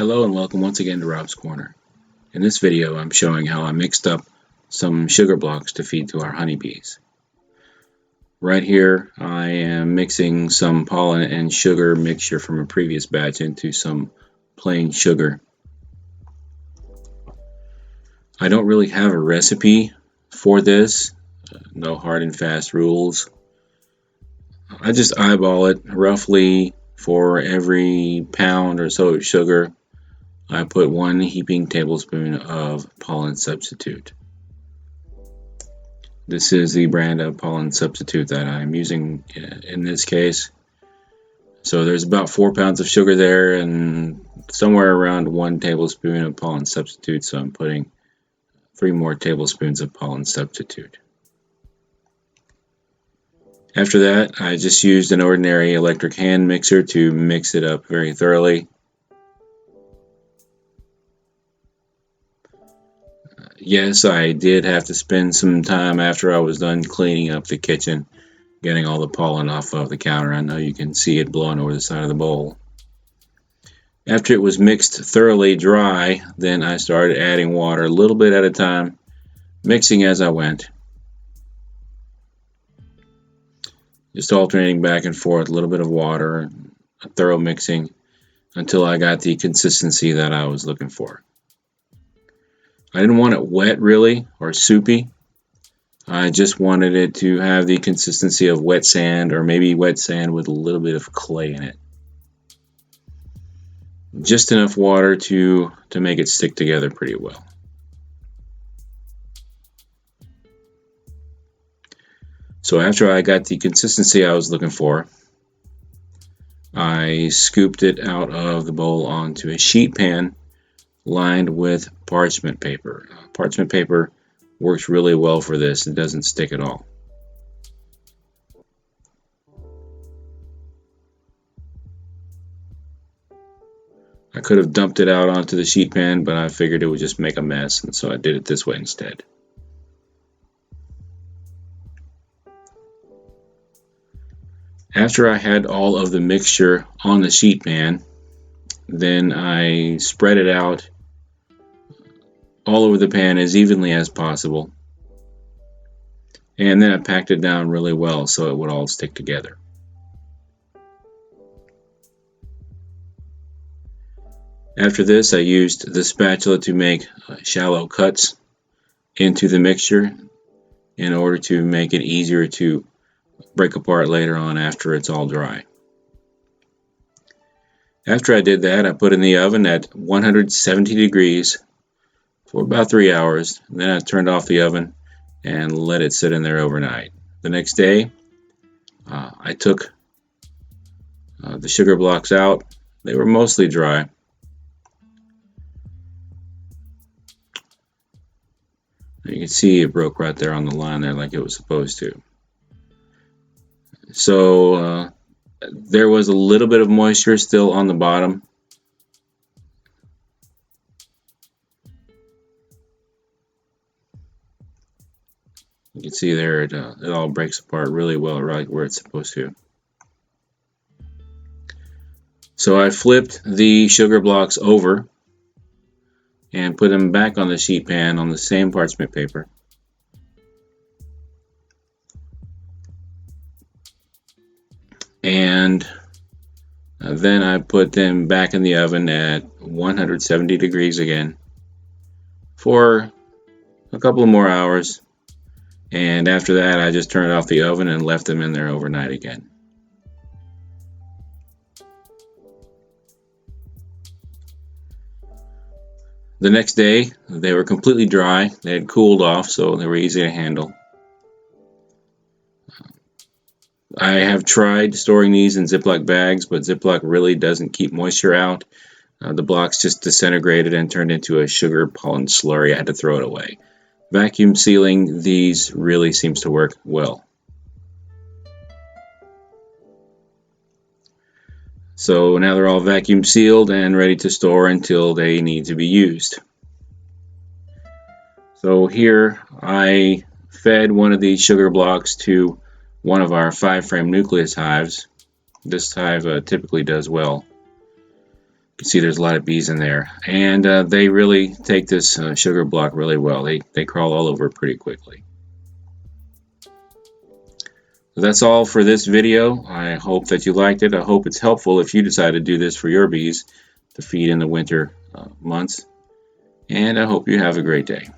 Hello and welcome once again to Rob's Corner. In this video I'm showing how I mixed up some sugar blocks to feed to our honeybees. Right here I am mixing some pollen and sugar mixture from a previous batch into some plain sugar. I don't really have a recipe for this, no hard and fast rules. I just eyeball it. Roughly for every pound or so of sugar I put 1 heaping tablespoon of pollen substitute. This is the brand of pollen substitute that I'm using in this case. So there's about 4 pounds of sugar there and somewhere around 1 tablespoon of pollen substitute, so I'm putting 3 more tablespoons of pollen substitute. After that, I just used an ordinary electric hand mixer to mix it up very thoroughly. Yes, I did have to spend some time after I was done cleaning up the kitchen, getting all the pollen off of the counter. I know you can see it blowing over the side of the bowl. After it was mixed thoroughly dry, then I started adding water a little bit at a time, mixing as I went. Just alternating back and forth, a little bit of water, a thorough mixing, until I got the consistency that I was looking for. I didn't want it wet really, or soupy. I just wanted it to have the consistency of wet sand, or maybe wet sand with a little bit of clay in it. Just enough water to make it stick together pretty well. So after I got the consistency I was looking for, I scooped it out of the bowl onto a sheet pan lined with parchment paper. Parchment paper works really well for this. It doesn't stick at all. I could have dumped it out onto the sheet pan, but I figured it would just make a mess, and so I did it this way instead. After I had all of the mixture on the sheet pan, then I spread it out all over the pan as evenly as possible, and then I packed it down really well so it would all stick together. After this, I used the spatula to make shallow cuts into the mixture in order to make it easier to break apart later on after it's all dry. After I did that, I put in the oven at 170 degrees for about 3 hours. Then I turned off the oven and let it sit in there overnight. The next day, I took the sugar blocks out. They were mostly dry. You can see it broke right there on the line there like it was supposed to. So there was a little bit of moisture still on the bottom. You can see there it all breaks apart really well right where it's supposed to. So I flipped the sugar blocks over and put them back on the sheet pan on the same parchment paper. And then I put them back in the oven at 170 degrees again for a couple of more hours. And after that, I just turned off the oven and left them in there overnight again. The next day, they were completely dry. They had cooled off, so they were easy to handle. I have tried storing these in Ziploc bags, but Ziploc really doesn't keep moisture out. The blocks just disintegrated and turned into a sugar pollen slurry. I had to throw it away. Vacuum sealing these really seems to work well. So now they're all vacuum sealed and ready to store until they need to be used. So here I fed one of these sugar blocks to one of our 5-frame nucleus hives. This hive typically does well. can see there's a lot of bees in there, and they really take this sugar block really well. They crawl all over pretty quickly. So that's all for this video. I hope that you liked it. I hope it's helpful if you decide to do this for your bees to feed in the winter months, and I hope you have a great day.